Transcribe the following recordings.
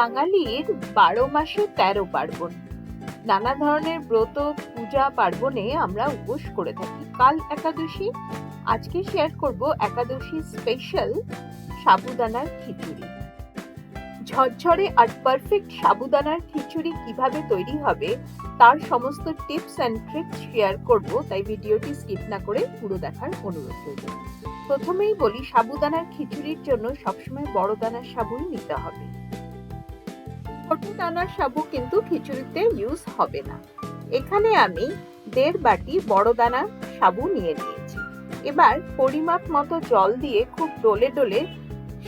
বাঙালির ১২ মাসে ১৩ পার্বণ। নানা ধরনের ব্রত, পূজা, পার্বণে আমরা উপোস করে থাকি। কাল একাদশী, আজকে শেয়ার করব একাদশী স্পেশাল সাবুদানার খিচুড়ি। ঝরঝরে আর পারফেক্ট সাবুদানার খিচুড়ি কিভাবে তৈরি হবে তার সমস্ত টিপস অ্যান্ড ট্রিক্স শেয়ার করব, তাই ভিডিওটি স্কিপ না করে পুরো দেখার অনুরোধ রইল। প্রথমেই বলি, সাবুদানার খিচুড়ির জন্য সবসময় বড় দানার সাবুই নিতে হবে। ছোট দানার সাবু কিন্তু খিচুড়িতে ইউজ হবে না। এখানে আমি ১.৫ বাটি বড় দানার সাবু নিয়ে নিয়েছি। এবার পরিমাপ মতো জল দিয়ে খুব ডলে ডলে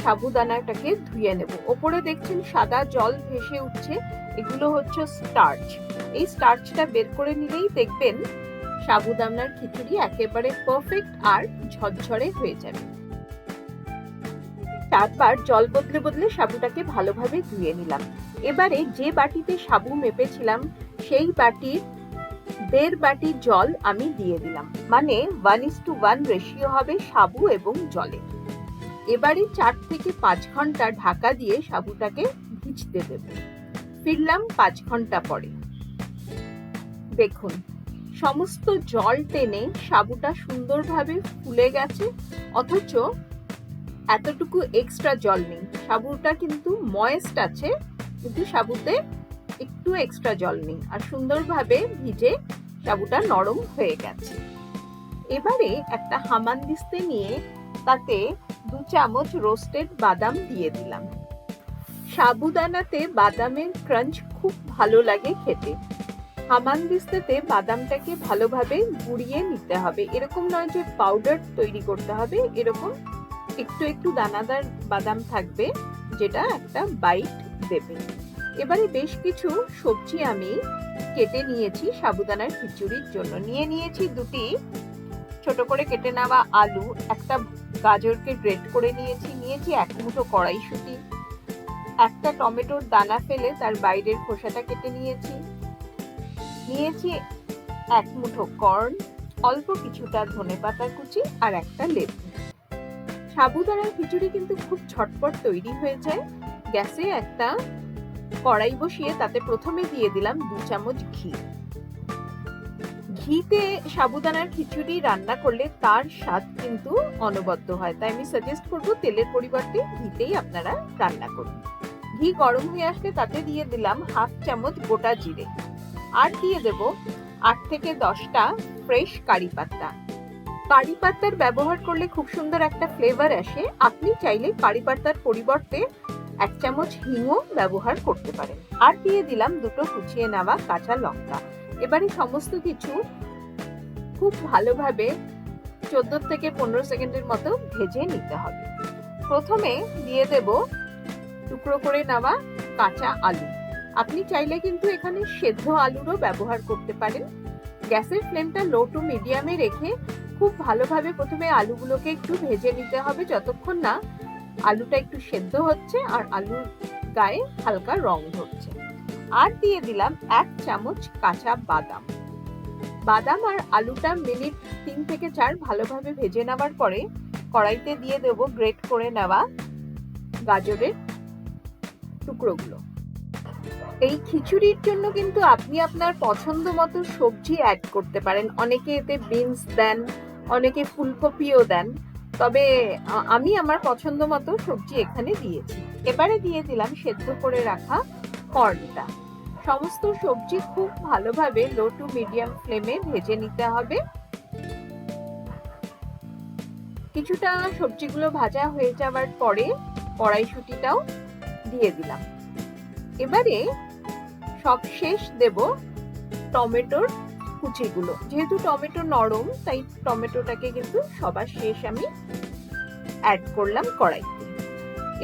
সাবুদানাটাকে ধুয়ে নেব। ওপরে দেখছেন সাদা জল ভেসে উঠছে, এগুলো হচ্ছে স্টার্চ। এই স্টার্চটা বের করে নিলেই দেখবেন সাবুদানার খিচুড়ি একেবারে পারফেক্ট আর ঝরঝরে হয়ে যাবে। ৪ বার জল বদলে বদলে সাবুটাকে ভালোভাবে ধুয়ে নিলাম। এবারে যে বাটিতে সাবু মেপেছিলাম সেই বাটির ১.৫ বাটি জল আমি দিয়ে দিলাম, মানে 1:1 রেশিও হবে সাবু এবং জলের। এবারে ৪ থেকে ৫ ঘন্টা ঢাকা দিয়ে সাবুটাকে ভিজতে দেব। ফিরলাম ৫ ঘন্টা পরে। দেখুন, সমস্ত জল টেনে সাবুটা সুন্দরভাবে ফুলে গেছে, অথচ এতটুকু এক্সট্রা জল নেই। সাবুটা কিন্তু ময়েস্ট আছে, কিন্তু সাবুতে একটু এক্সট্রা জল নেই, আর সুন্দরভাবে ভিজে সাবুটা নরম হয়ে গেছে। এবারে একটা হামানদিস্তে নিয়ে তাতে ২ চামচ রোস্টেড বাদাম দিয়ে দিলাম। সাবুদানাতে বাদামের ক্রাঞ্চ খুব ভালো লাগে খেতে। হামানদিস্তেতে বাদামটাকে ভালোভাবে গুঁড়িয়ে নিতে হবে। এরকম নয় যে পাউডার তৈরি করতে হবে, এরকম একটু একটু দানাদার বাদাম থাকবে, যেটা একটা বাইট দেবে। এবারে বেশ কিছু সবজি আমি কেটে নিয়েছি সাবুদানার খিচুড়ির জন্য। নিয়ে নিয়েছি ২টি ছোট করে কেটে নেওয়া আলু, একটা গাজরকে গ্রেট করে নিয়েছি, নিয়েছি ১ মুঠো কড়াইশুঁটি, একটা টমেটোর দানা ফেলে তার বাইরের খোসাটা কেটে নিয়েছি, নিয়েছি ১ মুঠো কর্ন, অল্প কিছুটা ধনেপাতা কুচি আর একটা লেবু। সাবুদানার খিচুড়ি কিন্তু খুব ঝটপট তৈরি হয়ে যায়। গ্যাসে একটা কড়াই বসিয়ে তাতে প্রথমে দিয়ে দিলাম ২ চামচ ঘি। ঘিতে সাবুদানার খিচুড়ি রান্না করলে তার স্বাদ কিন্তু অনবদ্য হয়, তাই আমি সাজেস্ট করব তেলের পরিবর্তে ঘিতেই আপনারা রান্না করুন। ঘি গরম হয়ে আসলে তাতে দিয়ে দিলাম 1/2 চামচ গোটা জিরে, আর দিয়ে দেব ৮ থেকে ১০টা ফ্রেশ কারি পাতা। কারি পাতার ব্যবহার করলে খুব সুন্দর একটা ফ্লেভার আসে। আপনি চাইলে কারি পাতার পরিবর্তে ১ চামচ হিংও ব্যবহার করতে পারেন। আর দিয়ে দিলাম ২টো কুচিয়ে নেওয়া কাঁচা লঙ্কা। এবারে সমস্ত কিছু খুব ভালোভাবে ১৪ থেকে ১৫ সেকেন্ডের মতো ভেজে নিতে হবে। প্রথমে দিয়ে দেব টুকরো করে নেওয়া কাঁচা আলু। আপনি চাইলে কিন্তু এখানে সেদ্ধ আলুরও ব্যবহার করতে পারেন। গ্যাসের ফ্লেমটা লো টু মিডিয়ামে রেখে খুব ভালোভাবে প্রথমে আলুগুলোকে একটু ভেজে নিতে হবে, যতক্ষণ না আলুটা একটু সেদ্ধ হচ্ছে আর আলুর গায়ে হালকা রং ধরছে। আর দিয়ে দিলাম ১ চামচ কাঁচা বাদাম। বাদাম আর আলুটা মিনিট ৩ থেকে ৪ ভালোভাবে ভেজে নেওয়ার পরে কড়াইতে দিয়ে দেব গ্রেট করে নেওয়া গাজরের টুকরোগুলো। এই খিচুড়ির জন্য কিন্তু আপনি আপনার পছন্দ মতো সবজি অ্যাড করতে পারেন। অনেকে এতে বিনস দেন, অনেকে ফুলকপিও দেন, তবে আমি আমার পছন্দ মতো সবজি এখানে দিয়েছি। এবারে দিয়ে দিলাম সেদ্ধ করে রাখা কর্নটা। সমস্ত সবজি খুব ভালোভাবে লো টু মিডিয়াম ফ্লেমে ভেজে নিতে হবে। কিছুটা সবজিগুলো ভাজা হয়ে যাওয়ার পরে কড়াইশুঁটিটাও দিয়ে দিলাম। এবারে সবশেষ দেব টমেটোর কুচিগুলো। যেহেতু টমেটো নরম, তাই টমেটোটাকে কিন্তু সবার শেষ আমি অ্যাড করলাম কড়াইতে।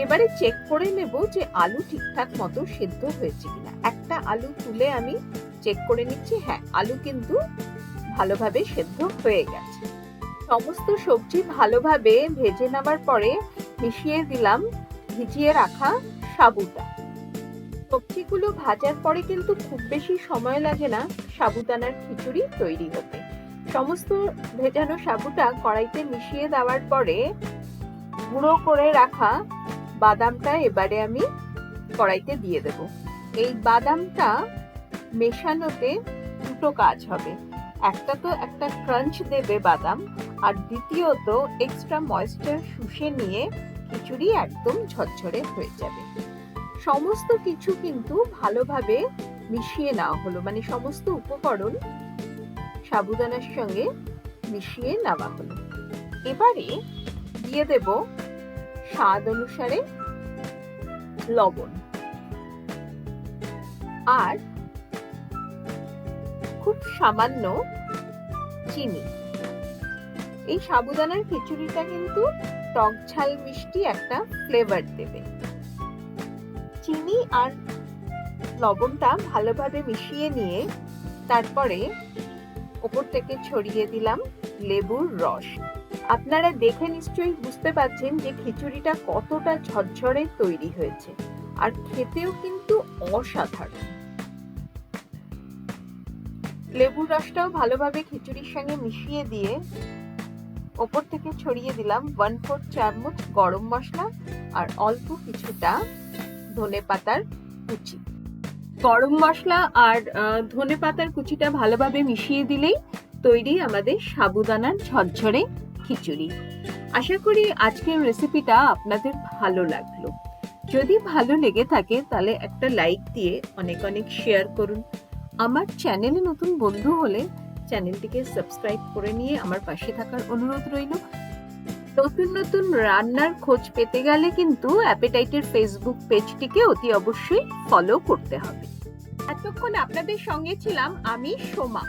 এবারে চেক করে নেব যে আলু ঠিকঠাক মতো সেদ্ধ হয়েছে কিনা। একটা আলু তুলে আমি চেক করে নিচ্ছি, হ্যাঁ, আলু কিন্তু ভালোভাবে সেদ্ধ হয়ে গেছে। সমস্ত সবজি ভালোভাবে ভেজে নেওয়ার পরে মিশিয়ে দিলাম ভিজিয়ে রাখা সাবুটা। সবজিগুলো ভাজার পরে কিন্তু খুব বেশি সময় লাগে না সাবুদানার খিচুড়ি তৈরি হতে। সমস্ত ভেজানো সাবুটা কড়াইতে মিশিয়ে দেওয়ার পরে গুঁড়ো করে রাখা বাদামটা এবারে আমি কড়াইতে দিয়ে দেব। এই বাদামটা মেশানোতে দুটো কাজ হবে, একটা তো একটা ক্রাঞ্চ দেবে বাদাম, আর দ্বিতীয়ত এক্সট্রা ময়েশ্চার শুষে নিয়ে খিচুড়ি একদম ঝরঝরে হয়ে যাবে। সমস্ত কিছু কিন্তু ভালোভাবে মিশিয়ে নেওয়া হলো, মানে সমস্ত উপকরণ সাবুদানার সঙ্গে মিশিয়ে নেওয়া হলো। এবারে দিয়ে দেব স্বাদ অনুসারে লবণ আর খুব সামান্য চিনি। এই সাবুদানার খিচুড়িটা কিন্তু টক ঝাল মিষ্টি একটা ফ্লেভার দেবে। চিনি আর লবণটা ভালোভাবে মিশিয়ে নিয়ে তারপরে ওপর থেকে ছড়িয়ে দিলাম লেবুর রস। আপনারা দেখে নিশ্চয়ই বুঝতে পারছেন যে খিচুড়িটা কতটা ঝরঝরে তৈরি হয়েছে, আর খেতেও কিন্তু অসাধারণ। লেবুর রসটাও ভালোভাবে খিচুড়ির সঙ্গে মিশিয়ে দিয়ে ওপর থেকে ছড়িয়ে দিলাম 1/4 চামচ গরম মশলা আর অল্প কিছুটা ধনেপাতার কুচি। গরম মশলা আর ধনেপাতার কুচিটা ভালোভাবে মিশিয়ে দিলেই তৈরি আমাদের সাবুদানার ঝরঝরে খিচুড়ি। আশা করি আজকের রেসিপিটা আপনাদের ভালো লাগলো। যদি ভালো লেগে থাকে তাহলে একটা লাইক দিয়ে অনেক অনেক শেয়ার করুন। আমার চ্যানেলে নতুন বন্ধু হলে চ্যানেলটিকে সাবস্ক্রাইব করে নিয়ে আমার পাশে থাকার অনুরোধ রইল। নতুন নতুন রান্নার খোঁজ পেতে গেলে কিন্তু অ্যাপেটাইটের ফেসবুক পেজটিকে অতি অবশ্যই ফলো করতে হবে। এতক্ষণ আপনাদের সঙ্গে ছিলাম আমি সোমা।